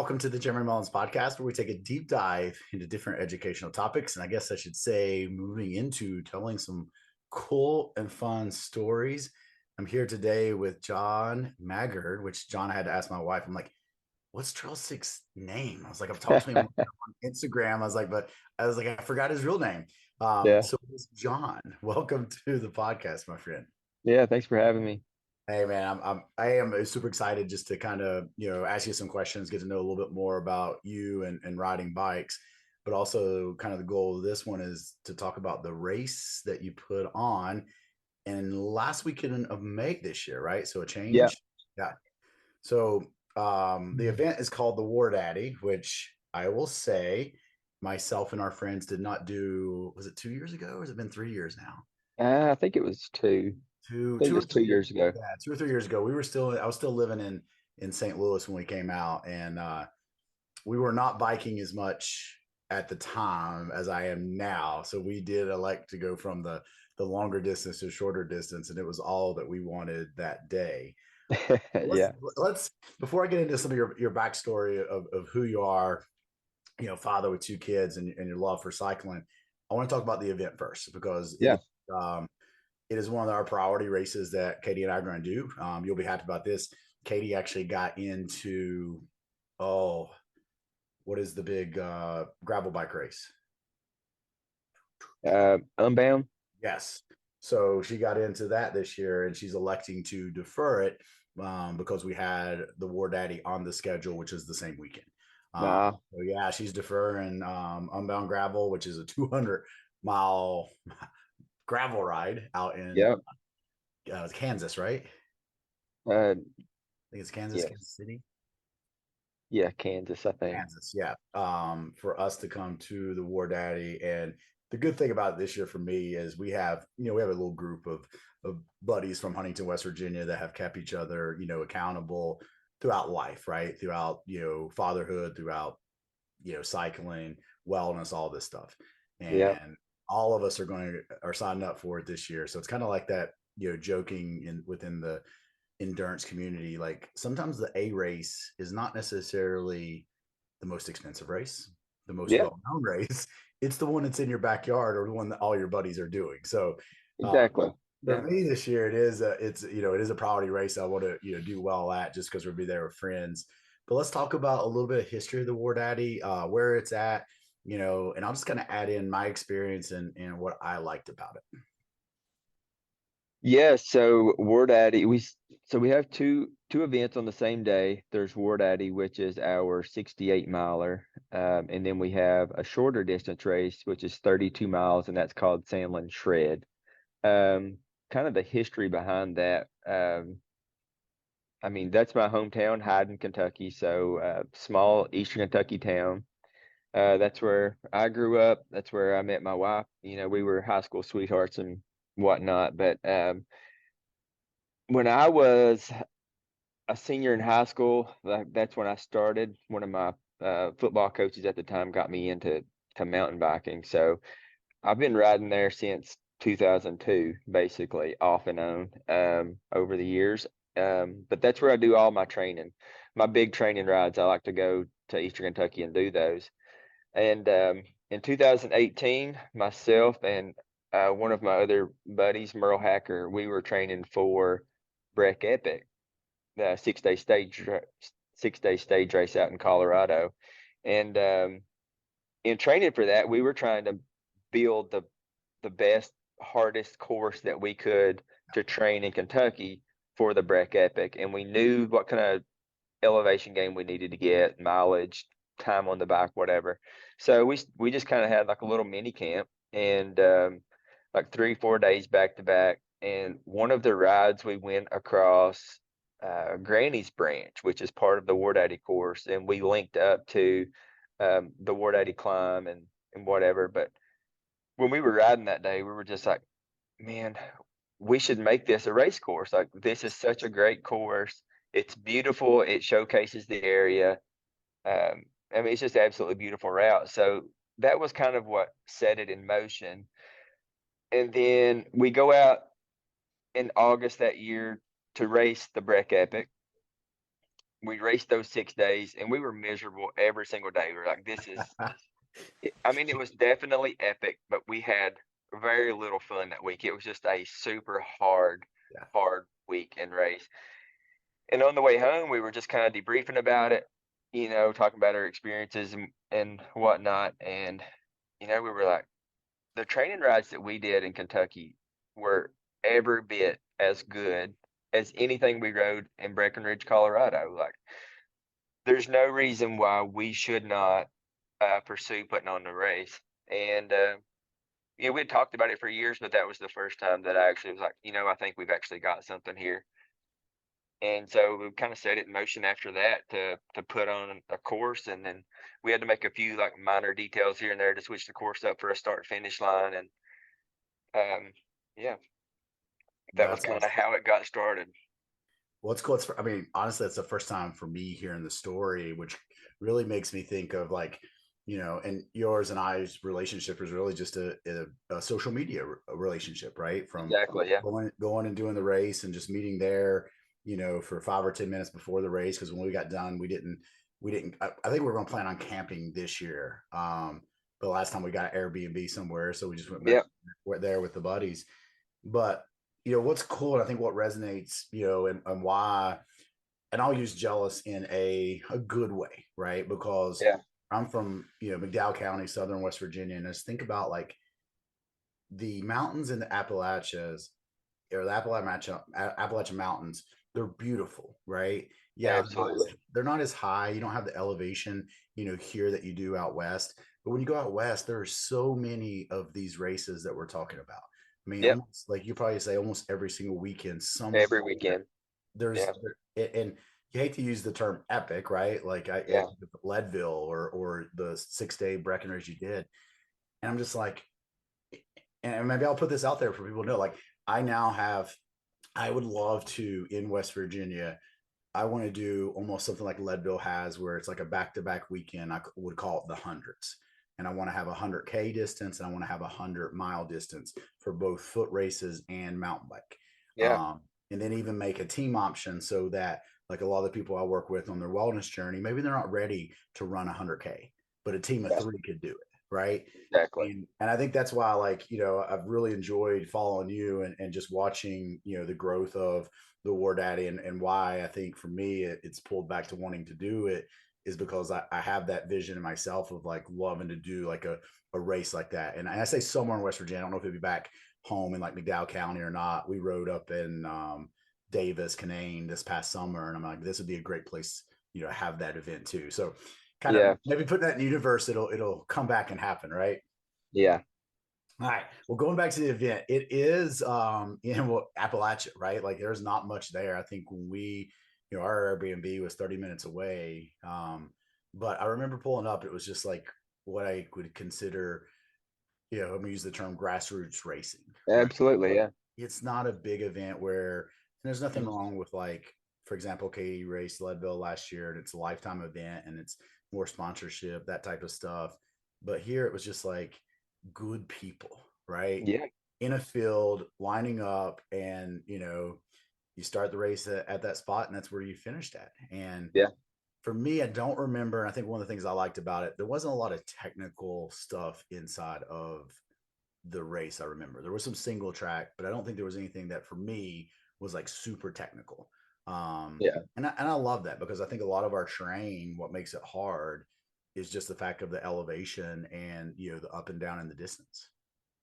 welcome to the Jeremy Mullins podcast, where we take a deep dive into different educational topics. And I guess I should say, moving into telling some cool and fun stories. I'm here today with John Maggard, which John, I had to ask my wife. I'm like, what's Trail Six name? I was like, I've talked to him on Instagram. I forgot his real name. Yeah. So it's John. Welcome to the podcast, my friend. Yeah. Thanks for having me. Hey man, I am super excited just to kind of ask you some questions, get to know a little bit more about you and riding bikes, but also kind of the goal of this one is to talk about the race that you put on in last weekend of May this year, right? So a Yeah. change, yeah. So the event is called the War Daddy, which I will say myself and our friends did not do. Was it 2 years ago, or has it been 3 years now? I think it was two. two I think it two or was two three years ago. yeah, 2 or 3 years ago. I was still living in St. Louis when we came out, and we were not biking as much at the time as I am now. So we did elect to go from the longer distance to shorter distance, and it was all that we wanted that day. let's Yeah. let's before I get into some of your backstory of who you are, father with two kids, and your love for cycling. I want to talk about the event first because Yeah. um, it is one of our priority races that Katie and I are going to do. You'll be happy about this. Katie actually got into, oh, what is the big gravel bike race? Unbound. Yes. So she got into that this year, and she's electing to defer it because we had the War Daddy on the schedule, which is the same weekend. Nah. So yeah, she's deferring Unbound Gravel, which is a 200-mile gravel ride out in Yeah. Kansas, right? Uh, Think it's Kansas, yes. Kansas City, Yeah. Kansas, I think. Kansas. Yeah. For us to come to the War Daddy, and the good thing about this year for me is we have a little group of buddies from Huntington, West Virginia that have kept each other, accountable throughout life, right? Throughout, fatherhood, throughout, cycling, wellness, all this stuff. Yeah. And all of us are signing up for it this year. So it's kind of like that, joking within the endurance community. Like sometimes the A race is not necessarily the most expensive race, the most Yeah. well-known race. It's the one that's in your backyard or the one that all your buddies are doing. So uh, Exactly. for Yeah. me this year, it is a priority race. I want to do well at, just because we'll be there with friends. But let's talk about a little bit of history of the War Daddy, where it's at, and I'll just kind of add in my experience and what I liked about it. Yeah. So War Daddy, we have two events on the same day. There's War Daddy, which is our 68 miler, and then we have a shorter distance race, which is 32 miles, and that's called Sandland Shred. Um, Kind of the history behind that. I mean, that's my hometown, Hyden, Kentucky. So, small Eastern Kentucky town. That's where I grew up. That's where I met my wife. We were high school sweethearts and whatnot. But when I was a senior in high school, that's when I started. One of my football coaches at the time got me into mountain biking. So I've been riding there since 2002, basically off and on, over the years. But that's where I do all my training. My big training rides, I like to go to Eastern Kentucky and do those. And in 2018, myself and one of my other buddies, Merle Hacker, we were training for Breck Epic, the 6-day stage race out in Colorado. And in training for that, we were trying to build the best, hardest course that we could to train in Kentucky for the Breck Epic. And we knew what kind of elevation gain we needed to get, mileage, time on the bike, whatever. So we just kind of had like a little mini camp, and like 3-4 days back to back. And one of the rides we went across Granny's Branch, which is part of the War Daddy course, and we linked up to the War Daddy climb and whatever. But when we were riding that day, we were just like, man, we should make this a race course. Like, this is such a great course. It's beautiful. It showcases the area. I mean, it's just absolutely beautiful route. So that was kind of what set it in motion. And then we go out in August that year to race the Breck Epic. we raced those 6 days, and we were miserable every single day. We were like, "This is." I mean, it was definitely epic, but we had very little fun that week. It was just a super Yeah, hard week and race. And on the way home, we were just kind of debriefing about it, talking about our experiences and whatnot. And, we were like, the training rides that we did in Kentucky were every bit as good as anything we rode in Breckenridge, Colorado. Like, there's no reason why we should not pursue putting on the race. And yeah, we had talked about it for years, but that was the first time that I actually was like, I think we've actually got something here. And so we kind of set it in motion after that to put on a course, and then we had to make a few like minor details here and there to switch the course up for a start finish line, and yeah, that was that's kind of awesome. how it got started. Well, it's cool. I mean, honestly, it's the first time for me hearing the story, which really makes me think of like, and yours and I's relationship is really just a social media relationship, right? From Exactly. Yeah. going and doing the race and just meeting there, for 5 or 10 minutes before the race. Because when we got done, we didn't. I think we were going to plan on camping this year. But last time we got Airbnb somewhere, so we just went back Yeah. there with the buddies. But what's cool, and I think what resonates, and why, and I'll use jealous in a good way, right? Because Yeah. I'm from McDowell County, southern West Virginia, and just think about like the mountains in the Appalachians or the Appalachian Mountains. They're beautiful, right? Yeah, Absolutely. they're not as high. You don't have the elevation, here that you do out west. But when you go out west, there are so many of these races that we're talking about. I mean, Yep. almost like you probably say almost every single weekend, somewhere Every weekend. there's Yeah. and you hate to use the term epic, right? Like I Yeah. Leadville or the 6 day Breckenridge you did, and I'm just like, and maybe I'll put this out there for people to know. Like I now have, I would love to in West Virginia. I want to do almost something like Leadville has, where it's like a back-to-back weekend. I would call it the hundreds, and I want to have 100K distance, and I want to have 100 mile distance for both foot races and mountain bike. Yeah. And then even make a team option so that like a lot of the people I work with on their wellness journey, maybe they're not ready to run 100K, but a team of Yeah. three could do it, right? Exactly. And I think that's why, like, I've really enjoyed following you and just watching, the growth of the War Daddy, and why I think for me it's pulled back to wanting to do it is because I have that vision in myself of like loving to do like a race like that. And I say somewhere in West Virginia, I don't know if it'd be back home in like McDowell County or not. We rode up in Davis, Canaan this past summer, and I'm like, this would be a great place, to have that event too. So kind of Yeah. maybe put that in the universe, it'll come back and happen, right? Yeah. All right. Well, going back to the event, it is Appalachia, right? Like there's not much there. I think when our Airbnb was 30 minutes away. But I remember pulling up, it was just like what I would consider, I'm gonna use the term grassroots racing, right? Absolutely. Yeah. It's not a big event where there's nothing wrong with like, for example, Katie raced Leadville last year and it's a lifetime event and it's more sponsorship, that type of stuff. But here it was just like good people, right? Yeah. In a field lining up, and you start the race at that spot and that's where you finished at. And Yeah. for me, I don't remember. I think one of the things I liked about it, there wasn't a lot of technical stuff inside of the race. I remember there was some single track, but I don't think there was anything that for me was like super technical. Yeah. And I love that because I think a lot of our terrain, what makes it hard is just the fact of the elevation and the up and down in the distance.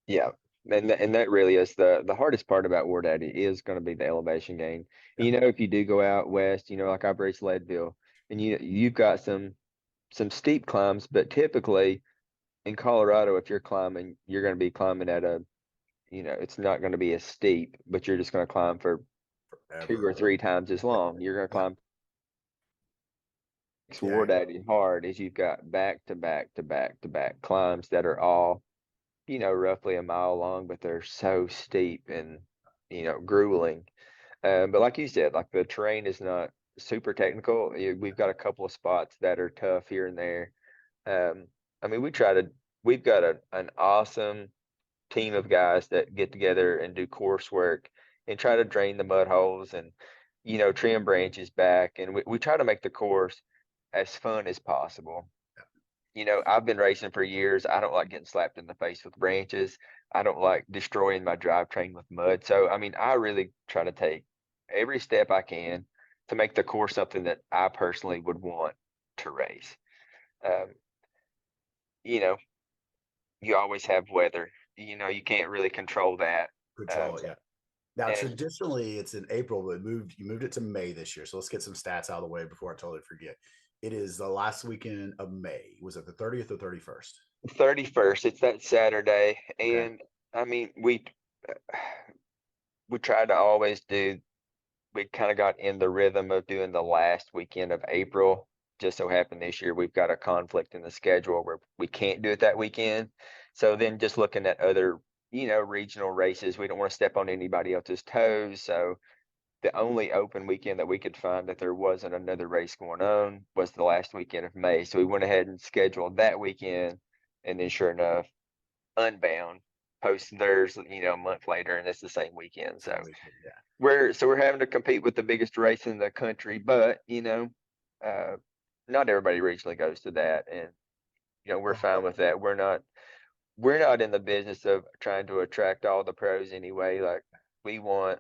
Yeah, and that really is the hardest part about War Daddy is going to be the elevation gain. Yeah, If you do go out west, like I've raced Leadville, and you've got some steep climbs, but typically in Colorado, if you're climbing, you're going to be climbing at it's not going to be as steep, but you're just going to climb for two forever. or three times as long. You're going to Yeah, climb. yeah, War Daddy hard is you've got back to back to back to back climbs that are all roughly a mile long, but they're so steep and, grueling. But like you said, like the terrain is not super technical. We've got a couple of spots that are tough here and there. I mean, we've got an awesome team of guys that get together and do coursework and try to drain the mud holes and, trim branches back, and we try to make the course as fun as possible. I've been racing for years. I don't like getting slapped in the face with branches. I don't like destroying my drivetrain with mud. So, I mean, I really try to take every step I can to make the course something that I personally would want to race. Um, you know, you always have weather. You can't really control that. Control it, yeah. Now, And traditionally, it's in April, but you moved it to May this year. So let's get some stats out of the way before I totally forget. It is the last weekend of May. Was it the 30th or 31st? 31st, it's that Saturday. Okay. And I mean, we tried to always do, we kind of got in the rhythm of doing the last weekend of April. Just so happened this year we've got a conflict in the schedule where we can't do it that weekend. So then just looking at other, regional races, we don't want to step on anybody else's toes. So the only open weekend that we could find that there wasn't another race going on was the last weekend of May. So we went ahead and scheduled that weekend. And then sure enough, Unbound posted theirs, a month later, and it's the same weekend. So Same weekend, yeah. we're having to compete with the biggest race in the country, but not everybody regionally goes to that, and we're fine with that. We're not in the business of trying to attract all the pros anyway. Like we want,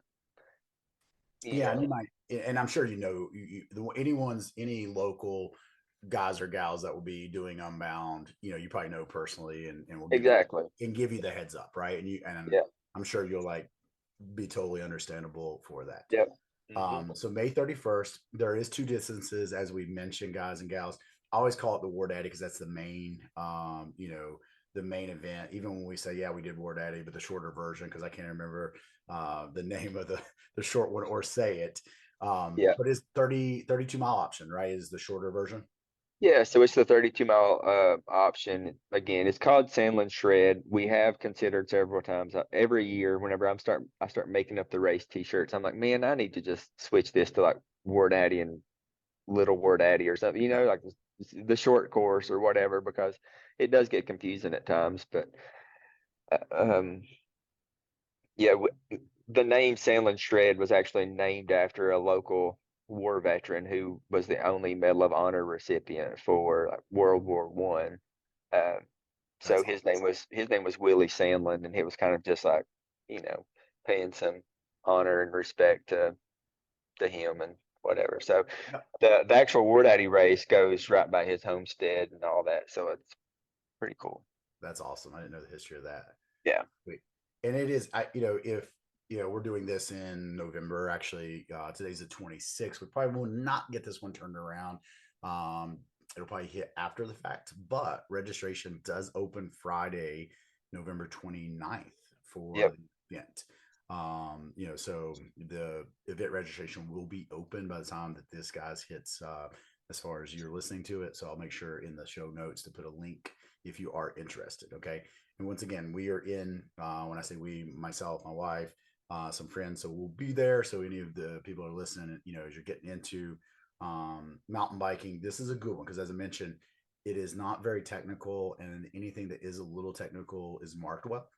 Yeah, and you might, and I'm sure any local guys or gals that will be doing Unbound, you probably know personally, and will exactly. give you the heads up, right? And Yeah. I'm sure you'll like be totally understandable for that. Yep. Mm-hmm. So May 31st, there is two distances, as we mentioned, guys and gals. I always call it the War Daddy because that's the main, the main event. Even when we say, yeah, we did War Daddy, but the shorter version, because I can't remember the name of the short one or say it. Yeah. But it's 32 mile option, right? Is the shorter version. Yeah, so it's the 32-mile option. Again, it's called Sandland Shred. We have considered several times every year whenever I start making up the race t-shirts. I'm like, man, I need to just switch this to like War Daddy and Little War Daddy or something, Yeah. like the short course or whatever, because it does get confusing at times. But yeah, the name Sandland Shred was actually named after a local war veteran who was the only Medal of Honor recipient for World War One. So That's his name was Willie Sandland, and it was kind of just like, paying some honor and respect to him and whatever. So awesome. the actual War Daddy race goes right by his homestead and all that. So it's pretty cool. That's awesome. I didn't know the history of that. Yeah. And it is, if we're doing this in November, actually, today's the 26th. We probably will not get this one turned around. It'll probably hit after the fact, but registration does open Friday, November 29th for Yep. the event. So the event registration will be open by the time that this guys hits, as far as you're listening to it. So I'll make sure in the show notes to put a link if you are interested. Okay. And once again, we are in, when I say we, myself, my wife, some friends, so we'll be there. So any of the people who are listening, as you're getting into mountain biking, this is a good one because, as I mentioned, it is not very technical, and anything that is a little technical is marked well.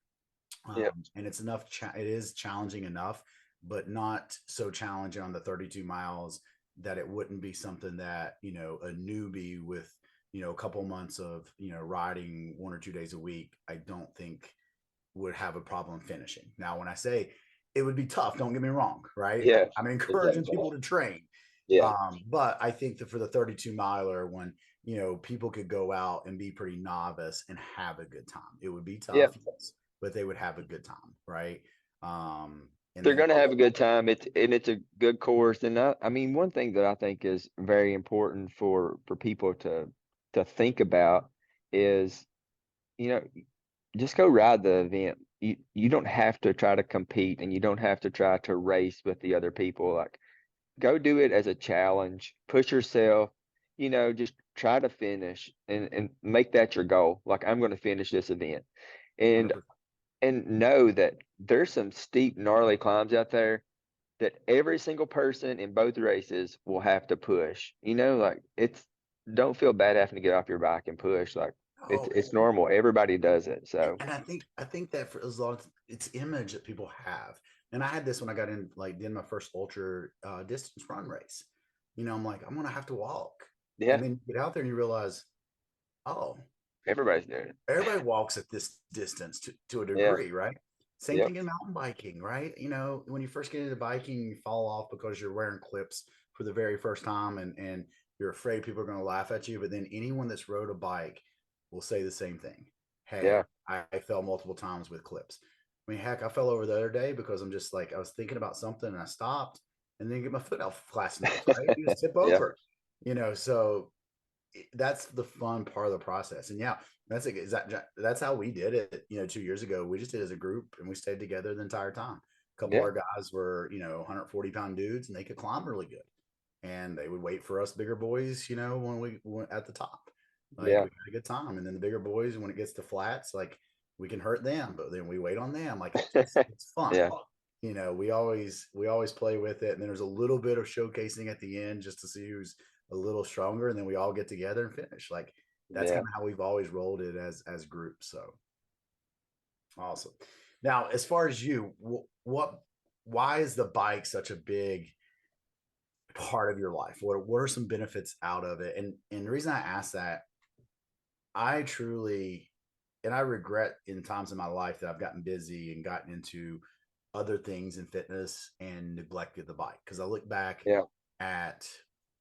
Yep. And it's enough. It is challenging enough, but not so challenging on the 32 miles that it wouldn't be something that a newbie with a couple months of riding 1 or 2 days a week, I don't think would have a problem finishing. Now, when I say it would be tough, don't get me wrong, right? Yeah. I'm encouraging Exactly. people to train. Yeah. But I think that for the 32 miler, when people could go out and be pretty novice and have a good time, it would be tough, Yeah. yes, but they would have a good time, right? And They're then going to have a good time. It's a good course. And I mean, one thing that I think is very important for people to think about is, you know, just go ride the event. You don't have to try to compete, and you don't have to try to race with the other people. Like, go do it as a challenge. Push yourself, just try to finish and make that your goal. Like, I'm going to finish this event. And 100%. and know that there's some steep, gnarly climbs out there that every single person in both races will have to push. Like, don't feel bad having to get off your bike and push. Like, It's Oh, it's normal. Everybody does it. and, So and I think that for as long as it's image that people have, and I had this when I got in, like, did my first ultra distance run race. I'm like, I'm gonna have to walk, and yeah, then you get out there and you realize, oh, everybody's doing it. everybody walks at this distance to a Yeah. degree, right? Same Yep. thing in mountain biking, right? When you first get into biking, you fall off because you're wearing clips for the very first time, and you're afraid people are going to laugh at you. But then anyone that's rode a bike will say the same thing. Hey, Yeah. I fell multiple times with clips. I mean, heck, I fell over the other day because I'm just like, I was thinking about something and I stopped and then get my foot out flat enough, right? You just tip Yeah. over, so that's the fun part of the process. And yeah, that's how we did it. 2 years ago, we just did it as a group and we stayed together the entire time. A couple of Yeah. our guys were 140-pound dudes and they could climb really good, and they would wait for us bigger boys. When we went at the top, like Yeah. we had a good time. And then the bigger boys, when it gets to flats, like we can hurt them, but then we wait on them. Like it's fun. Yeah. We always play with it, and then there's a little bit of showcasing at the end just to see who's a little stronger, and then we all get together and finish. Like that's Yeah. kind of how we've always rolled it as groups. So awesome. Now, as far as you, what why is the bike such a big part of your life? What are some benefits out of it? And the reason I ask that, I truly, and I regret in times in my life that I've gotten busy and gotten into other things in fitness and neglected the bike, because I look back Yeah. at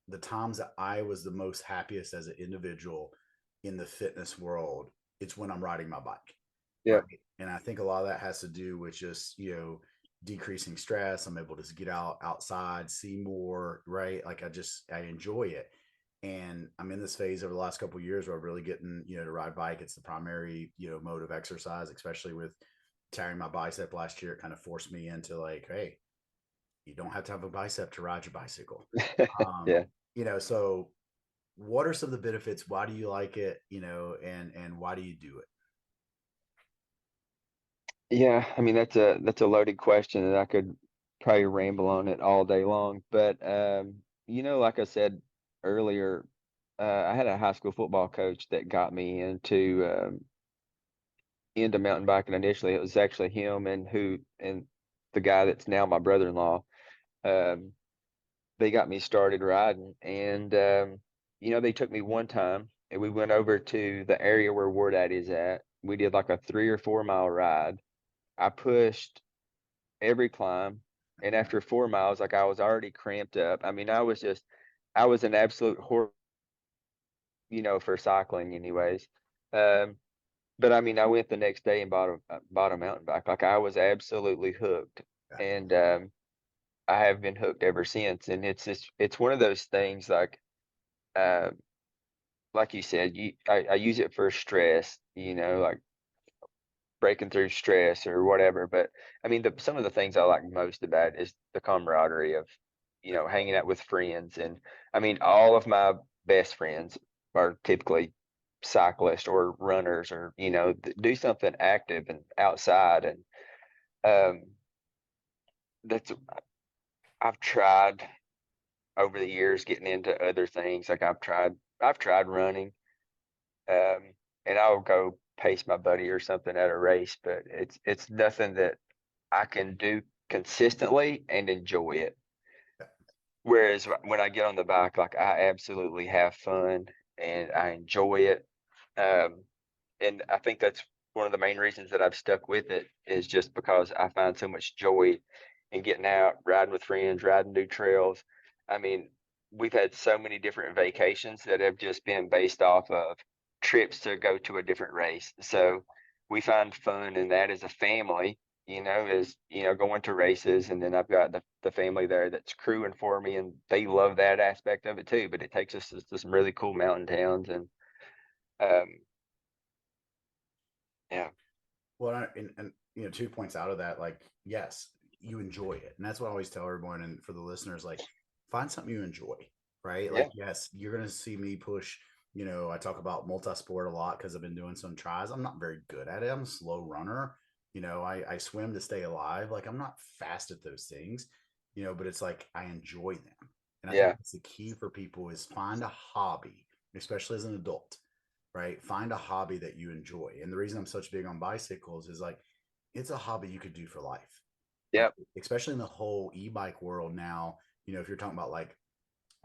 the times that I was the most happiest as an individual in the fitness world. It's when I'm riding my bike, Yeah. right? And I think a lot of that has to do with just decreasing stress. I'm able to get outside, see more, right? Like I enjoy it. And I'm in this phase over the last couple of years where I'm really getting to ride bike. It's the primary mode of exercise, especially with tearing my bicep last year. It kind of forced me into, like, hey, you don't have to have a bicep to ride your bicycle. um Yeah. so what are some of the benefits? Why do you like it? And why do you do it? Yeah. I mean, that's a loaded question and I could probably ramble on it all day long. But like I said earlier, I had a high school football coach that got me into mountain biking initially. It was actually him and the guy that's now my brother-in-law. Um, they got me started riding, and they took me one time, and we went over to the area where Wardad is at. We did like a 3 or 4 mile ride. I pushed every climb, and after 4 miles, like I was already cramped up. I mean, I was an absolute horse, for cycling, anyways. Um, But I mean, I went the next day and bought a mountain bike. Like I was absolutely hooked, Yeah. and I have been hooked ever since. And it's one of those things uh, like you said, I use it for stress, like breaking through stress or whatever. But I mean, some of the things I like most about it is the camaraderie of, hanging out with friends. And I mean, all of my best friends are typically cyclists or runners or, do something active and outside. And um, that's, I've tried over the years getting into other things. Like I've tried running, um, and I'll go pace my buddy or something at a race, but it's nothing that I can do consistently and enjoy it. Whereas when I get on the bike, like I absolutely have fun and I enjoy it. Um, and I think that's one of the main reasons that I've stuck with it is just because I find so much joy in getting out, riding with friends, riding new trails. I mean, we've had so many different vacations that have just been based off of trips to go to a different race. So we find fun in that as a family, going to races. And then I've got the family there that's crewing for me and they love that aspect of it too. But it takes us to some really cool mountain towns and um, yeah. Well, and 2 points out of that, like, yes, you enjoy it, and that's what I always tell everyone. And for the listeners, like, find something you enjoy, right? Yeah. Like, yes, you're gonna see me push. I talk about multi-sport a lot because I've been doing some tries. I'm not very good at it. I'm a slow runner. I swim to stay alive. Like, I'm not fast at those things. But it's like I enjoy them, and I think Yeah. that's the key for people is find a hobby, especially as an adult, right? Find a hobby that you enjoy. And the reason I'm such big on bicycles is like, it's a hobby you could do for life. Like, Yep. especially in the whole e-bike world now, if you're talking about like,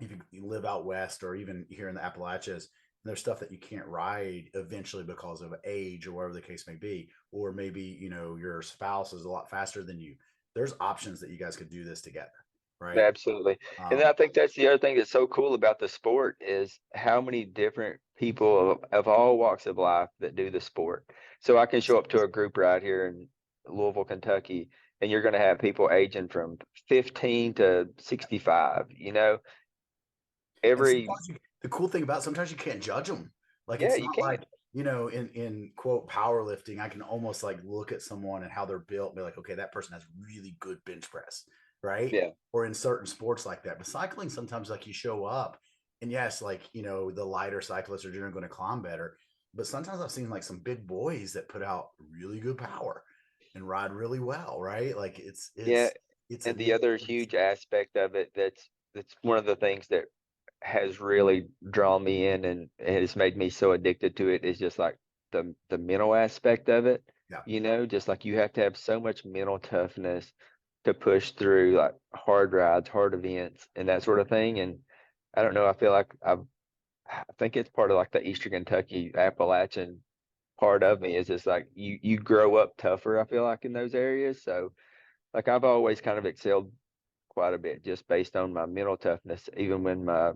if you live out west or even here in the Appalachians, there's stuff that you can't ride eventually because of age or whatever the case may be, or maybe your spouse is a lot faster than you. There's options that you guys could do this together, right? Absolutely. And Um, I think that's the other thing that's so cool about the sport is how many different people of all walks of life that do the sport. So I can show up to a group right here in Louisville, Kentucky, and you're going to have people aging from 15 to 65, and every, sometimes the cool thing about sometimes you can't judge them. Like yeah, it's you not like can. in quote powerlifting, I can almost like look at someone and how they're built, and be like, okay, that person has really good bench press, right? Yeah. Or in certain sports like that. But cycling, sometimes like you show up, and yes, like the lighter cyclists are generally going to climb better. But sometimes I've seen like some big boys that put out really good power and ride really well, right? Like it's Yeah. it's it's a And the neat other thing to huge see. aspect of it that's one of the things that has really drawn me in and has made me so addicted to it is just like the mental aspect of it. Yeah. Just like you have to have so much mental toughness to push through like hard rides, hard events, and that sort of thing. And I don't know, I feel like I think it's part of like the Eastern Kentucky Appalachian part of me is just like you grow up tougher, I feel like in those areas. So like I've always kind of excelled quite a bit just based on my mental toughness, even when my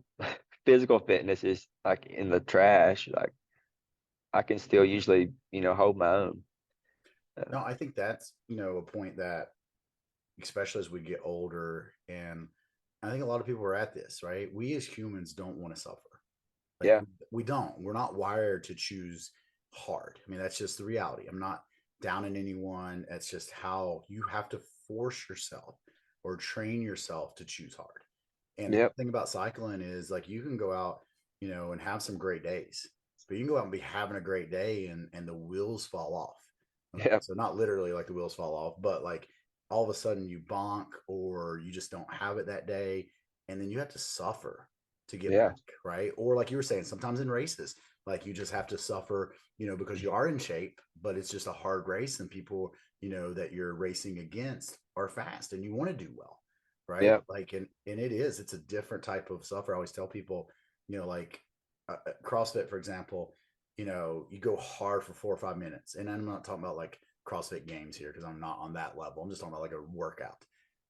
physical fitness is like in the trash, like I can still usually, hold my own. No, I think that's, a point that, especially as we get older, and I think a lot of people are at this, right? We as humans don't want to suffer. Like Yeah. we don't. We're not wired to choose hard. I mean, that's just the reality. I'm not downing anyone. That's just how you have to force yourself or train yourself to choose hard. And the Yep. thing about cycling is like you can go out, and have some great days, but you can go out and be having a great day and the wheels fall off. Okay. Yep. So not literally like the wheels fall off, but like all of a sudden you bonk or you just don't have it that day. And then you have to suffer to get Yeah. back, right? Or like you were saying, sometimes in races, like you just have to suffer, because you are in shape, but it's just a hard race and people, that you're racing against are fast and you want to do well, right? Yep. Like, and it's a different type of suffer. I always tell people, like CrossFit, for example, you go hard for 4 or 5 minutes. And I'm not talking about like CrossFit games here because I'm not on that level. I'm just talking about like a workout,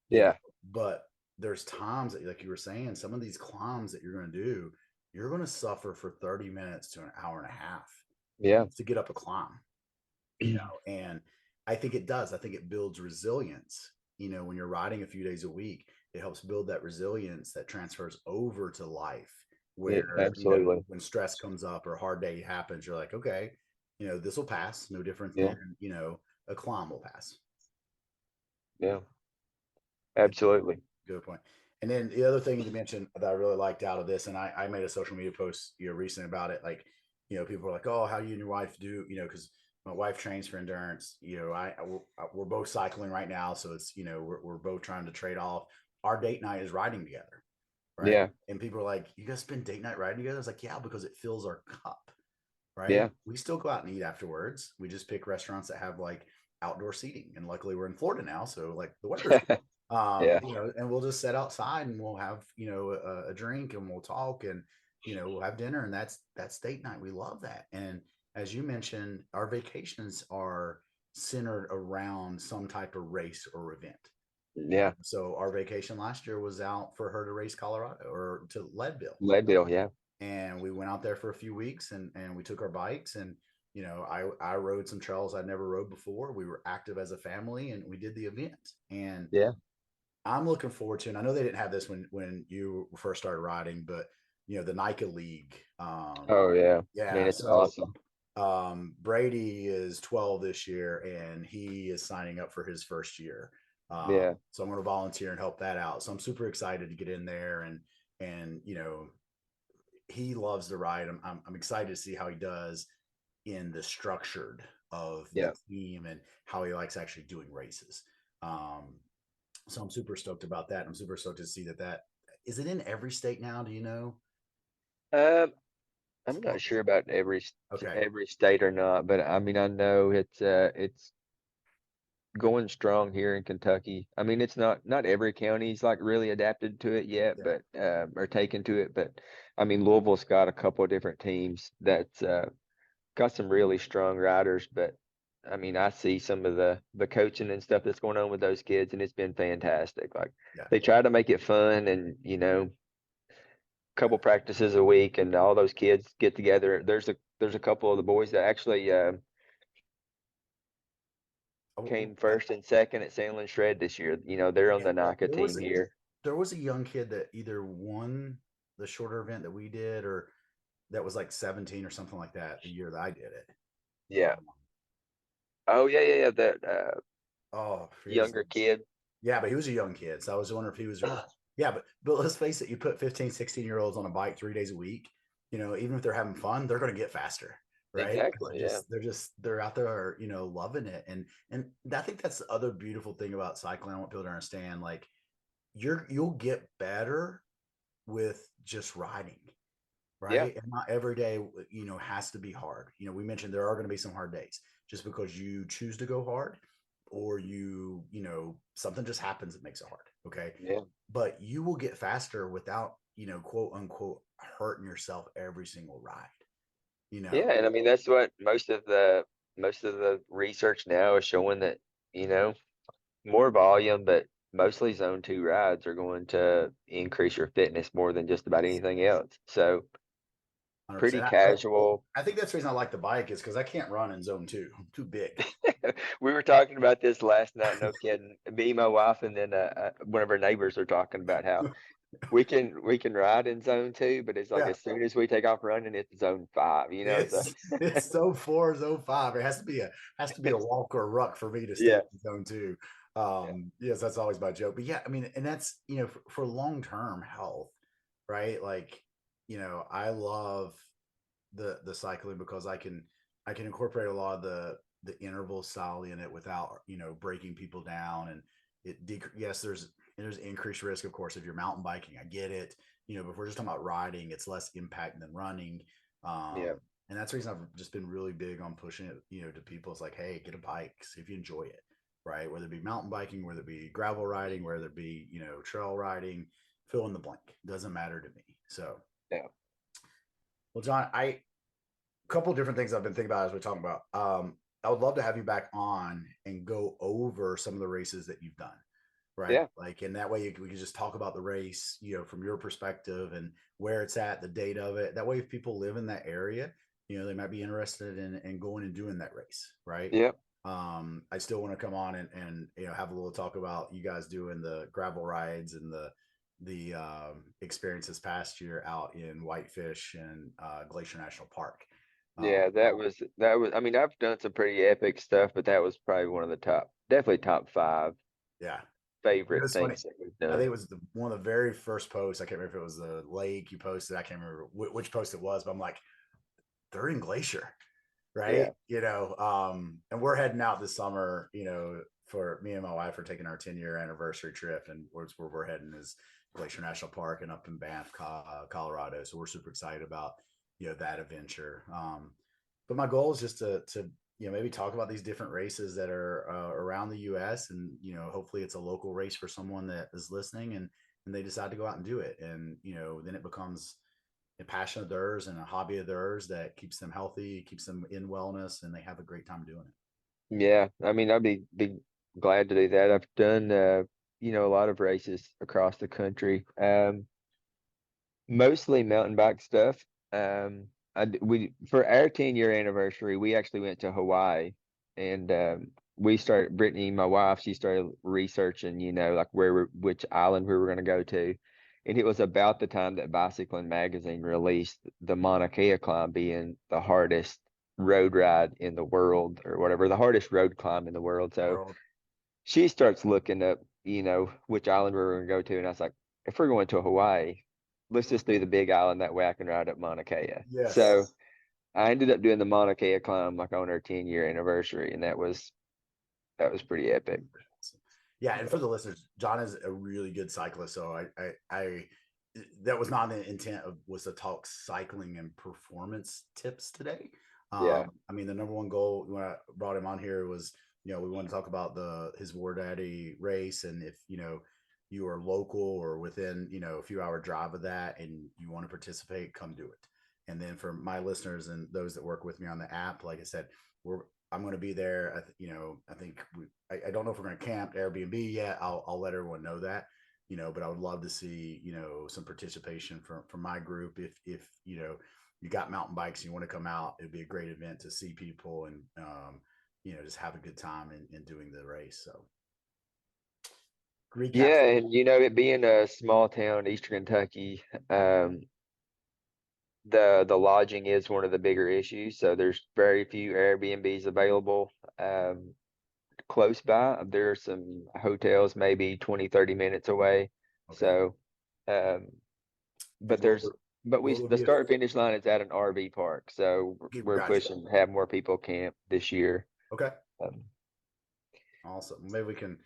Yeah. but there's times that, like you were saying, some of these climbs that you're going to do, you're going to suffer for 30 minutes to an hour and a half Yeah. to get up a climb, and I think it does. I think it builds resilience. When you're riding a few days a week, it helps build that resilience that transfers over to life Yeah. where, Absolutely. when stress comes up or a hard day happens, you're like, okay, this will pass. No different Yeah. than, a climb will pass. Yeah. Yeah, Absolutely. good point. And then the other thing you mentioned that I really liked out of this, and I made a social media post, recently about it. Like, people are like, "Oh, how do you and your wife do?" Because my wife trains for endurance. We're both cycling right now, so it's we're both trying to trade off. Our date night is riding together, right? Yeah. And people are like, "You guys spend date night riding together?" I was like, "Yeah, because it fills our cup, right? Yeah. We still go out and eat afterwards. We just pick restaurants that have like outdoor seating, and luckily we're in Florida now, so like the weather's good. Yeah. And we'll just sit outside and we'll have a drink and we'll talk and we'll have dinner, and that's date night. We love that. And as you mentioned, our vacations are centered around some type of race or event. Yeah. So our vacation last year was out for her to race Colorado or to Leadville, Leadville. Yeah. and we went out there for a few weeks and we took our bikes, and I rode some trails I'd never rode before. We were active as a family and we did the event, and Yeah. I'm looking forward to, and I know they didn't have this when you first started riding, but the Nike League. Oh yeah. Man, Yeah, it's so awesome. Brady is 12 this year and he is signing up for his first year. Yeah. So I'm going to volunteer and help that out. So I'm super excited to get in there, and he loves to ride. I'm excited to see how he does in the structured of the Yeah. team and how he likes actually doing races. Um, so I'm super stoked about that. I'm super stoked to see that is it in every state now? Do you know? Um, I'm not sure about Okay. every state or not, but I mean I know it's going strong here in Kentucky. I mean it's not every county's like really adapted to it yet, Yeah. but or taken to it, but I mean Louisville's got a couple of different teams that's got some really strong riders, but I mean I see some of the coaching and stuff that's going on with those kids, and it's been fantastic. Like Yeah. they try to make it fun, and couple practices a week, and all those kids get together. There's a couple of the boys that actually Oh, came first and second at Sandland Shred this year. They're on yeah. the NICA There was team a, here. there was a young kid that either won the shorter event that we did, or that was like 17 or something like that the year that I did it. Yeah. Um, Oh yeah, yeah, yeah. That oh, I forget his younger name. kid. Yeah, but he was a young kid. So I was wondering if he was, yeah, but let's face it, you put 15, 16-year-olds on a bike 3 days a week, even if they're having fun, they're going to get faster, right? Because Exactly. Yeah. they're out there, loving it. And I think that's the other beautiful thing about cycling. I want people to understand, like, you'll get better with just riding, Yeah. right? And not every day, has to be hard. We mentioned there are going to be some hard days. Just because you choose to go hard, or something just happens that makes it hard. Okay. Yeah. But you will get faster without, quote unquote, hurting yourself every single ride, you know? Yeah. And I mean that's what most of the research now is showing that, you know, more volume, but mostly zone two rides are going to increase your fitness more than just about Yes. anything else. So 100%. pretty casual. I think that's the reason I like the bike, is because I can't run in zone two. I'm too big. We were talking about this last night, no kidding. Me, my wife, and then one of our neighbors are talking about how we can ride in zone two, but it's like Yeah. as soon as we take off running, it's zone five, So It's zone four, zone five. It has to be a walk or a ruck for me to stay yeah, in zone two. yeah, Yes, that's always my joke. But yeah, I mean, and that's, for long-term health, right? Like, I love the cycling because I can incorporate a lot of the interval style in it without, breaking people down. And yes, there's increased risk, of course, if you're mountain biking. I get it. But if we're just talking about riding, it's less impact than running. yeah, And that's the reason I've just been really big on pushing it, to people. It's like, hey, get a bike, see if you enjoy it, right? Whether it be mountain biking, whether it be gravel riding, whether it be, trail riding, fill in the blank. Doesn't matter to me. So, yeah, well, John, I couple different things I've been thinking about as we're talking about. I would love to have you back on and go over some of the races that you've done, right? yeah, Like, and that way we can just talk about the race, from your perspective and where it's at, the date of it. That way, if people live in that area, they might be interested in going and doing that race, right? yeah, I still want to come on and have a little talk about you guys doing the gravel rides and the experience this past year out in Whitefish and Glacier National Park. yeah. That was. I mean, I've done some pretty epic stuff, but that was probably one of the definitely top five Yeah. It favorite was funny. things that we've I think done. it was one of the very first posts. I can't remember if it was the lake you posted. I can't remember which post it was, but I'm like, they're in Glacier, right? Yeah, And we're heading out this summer, for me and my wife are taking our 10-year anniversary trip, and where we're heading is Glacier National Park and up in Banff, Colorado. So we're super excited about, that adventure. But my goal is just to maybe talk about these different races that are around the U.S. and hopefully it's a local race for someone that is listening, and they decide to go out and do it, and then it becomes a passion of theirs and a hobby of theirs that keeps them healthy, keeps them in wellness, and they have a great time doing it. yeah. I mean, I'd be glad to do that. I've done a lot of races across the country. Mostly mountain bike stuff. We for our 10-year anniversary, we actually went to Hawaii, and we started. Brittany, my wife, she started researching, like which island we were going to go to, and it was about the time that Bicycling Magazine released the Mauna Kea climb being the hardest road ride in the world, or whatever, the hardest road climb in the world. So World. she starts looking up, which island we were going to go to. And I was like, if we're going to Hawaii, let's just do the big island. That way I can ride up Mauna Kea. Yes. So I ended up doing the Mauna Kea climb like on our 10-year anniversary. And that was pretty epic. Yeah, and for the listeners, John is a really good cyclist. So I that was not the intent of was to talk cycling and performance tips today. Yeah. I mean, the number one goal when I brought him on here was, we want to talk about his War Daddy race, and if you are local or within a few hour drive of that, and you want to participate, come do it. And then for my listeners and those that work with me on the app, like I said, I'm going to be there. I think I don't know if we're going to camp Airbnb yet. I'll let everyone know that. But I would love to see, some participation from my group. If you got mountain bikes and you want to come out, it'd be a great event to see people and, just have a good time in doing the race. So recap. Yeah. And, it being a small town, Eastern Kentucky, the lodging is one of the bigger issues. So there's very few Airbnbs available. Close by, there are some hotels maybe 20-30 minutes away. Okay. So but the be start and finish line is at an RV park, so we're Gotcha. pushing to have more people camp this year. Okay. Awesome. Maybe we can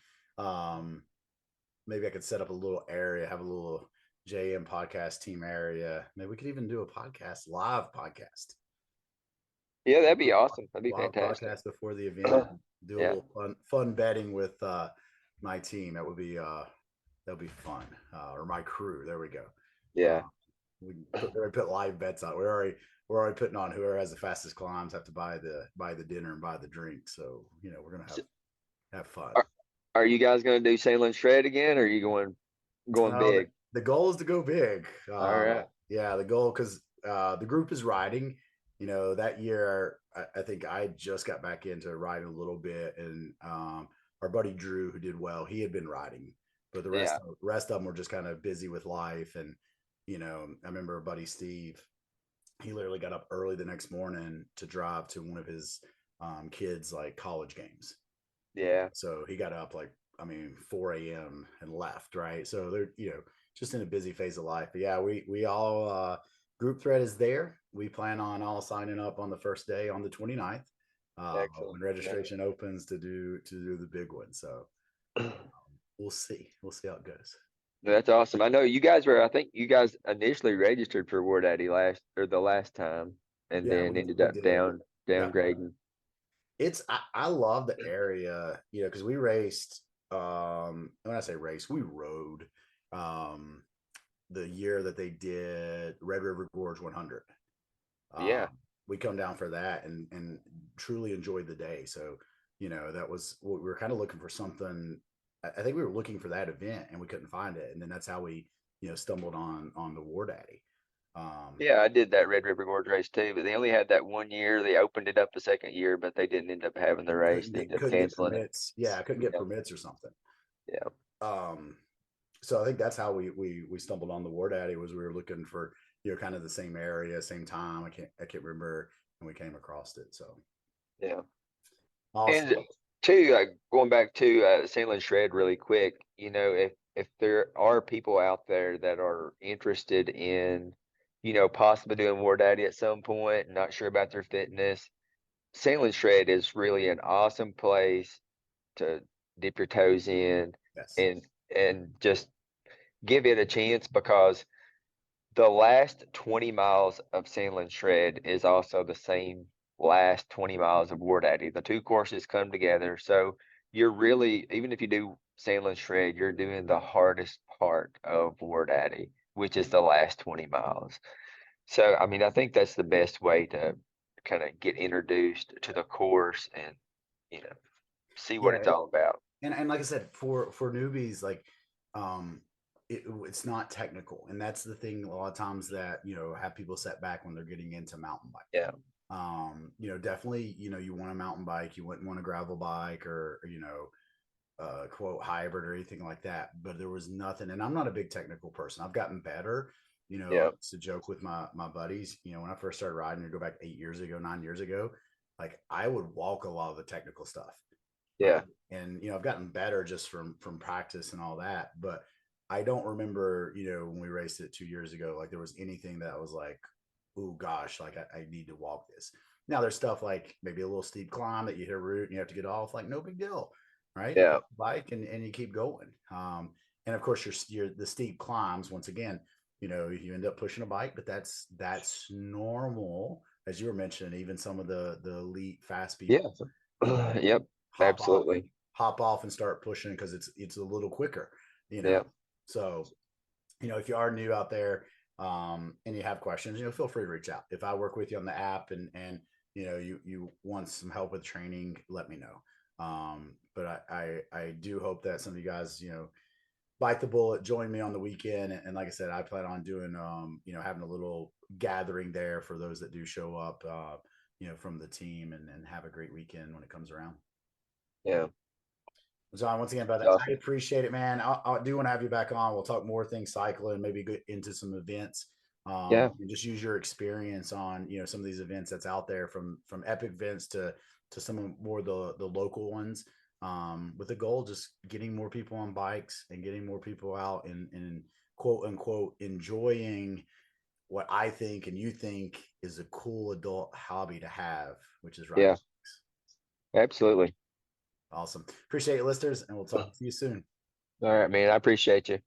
maybe I could set up a little area, have a little JM podcast team area. Maybe we could even do a live podcast. Yeah, that'd be awesome. That'd be Live fantastic. podcast before the event. Do a Yeah. little fun betting with my team. That'd be fun. Or my crew. There we go. Yeah. We put live bets out. We're already putting on whoever has the fastest climbs have to buy the dinner and buy the drink. So we're gonna have fun. Are you guys gonna do sail and shred again, or are you going big? The goal is to go big. All right. Yeah, the goal, because the group is riding. That year I think I just got back into riding a little bit, and our buddy Drew, who did well, he had been riding, but the rest of them were just kind of busy with life. And I remember our buddy Steve, he literally got up early the next morning to drive to one of his kids' like college games. Yeah. So he got up 4 a.m. and left, right? So they're just in a busy phase of life. But yeah, we all group thread is there. We plan on all signing up on the first day on the 29th when registration opens to do the big one. So we'll see how it goes. That's awesome. I know I think you guys initially registered for War Daddy the last time, and then ended up downgrading. I love the area, because we raced. When I say race, we rode the year that they did Red River Gorge 100. We come down for that and truly enjoyed the day. So that was what we were kind of looking for, something. I think we were looking for that event and we couldn't find it, and then that's how we stumbled on the War Daddy. Yeah, I did that Red River Gorge race too, but they only had that one year. They opened it up the second year, but they didn't end up having the race. They ended up canceling it. Yeah, I couldn't get permits or something. Yeah. So I think that's how we stumbled on the War Daddy. Was we were looking for kind of the same area, same time. I can't remember, and we came across it. So yeah. Awesome. And too, going back to sail and shred really quick, if there are people out there that are interested in, possibly doing War Daddy at some point, not sure about their fitness, sail and shred is really an awesome place to dip your toes in. Yes. and just give it a chance, because the last 20 miles of sail and shred is also the same last 20 miles of War Daddy. The two courses come together. So you're really, even if you do sail and shred, you're doing the hardest part of War Daddy, which is the last 20 miles. So, I mean, I think that's the best way to kind of get introduced to the course and, see what it's all about. And like I said, for newbies, like, it's not technical, and that's the thing. A lot of times that have people set back when they're getting into mountain bike. Yeah. Definitely, you want a mountain bike, you wouldn't want a gravel bike or quote hybrid or anything like that. But there was nothing, and I'm not a big technical person. I've gotten better. It's a joke with my buddies. When I first started riding, to go back 9 years ago, like I would walk a lot of the technical stuff. Yeah. And I've gotten better just from practice and all that. But I don't remember, when we raced it 2 years ago, like there was anything that was like, oh gosh, like I need to walk this. Now there's stuff like maybe a little steep climb that you hit a route and you have to get off, like no big deal, right? Yeah. Bike and you keep going. And of course the steep climbs, once again, you end up pushing a bike, but that's normal. As you were mentioning, even some of the elite fast Yeah. people, you know, Yep. hop off Absolutely. hop off and start pushing because it's a little quicker, Yep. So, if you are new out there, and you have questions, feel free to reach out. If I work with you on the app and you want some help with training, let me know. But I do hope that some of you guys, bite the bullet, join me on the weekend. And like I said, I plan on doing, having a little gathering there for those that do show up, from the team and have a great weekend when it comes around. Yeah. John, once again, brother, I Awesome. appreciate it, man. I do want to have you back on. We'll talk more things cycling, maybe get into some events, Yeah. and just use your experience on some of these events that's out there, from epic events to some of more the local ones. With the goal just getting more people on bikes and getting more people out and quote unquote enjoying what I think and you think is a cool adult hobby to have, which is riding Yeah. bikes. Absolutely. Awesome. Appreciate it, listeners, and we'll talk to you soon. All right, man. I appreciate you.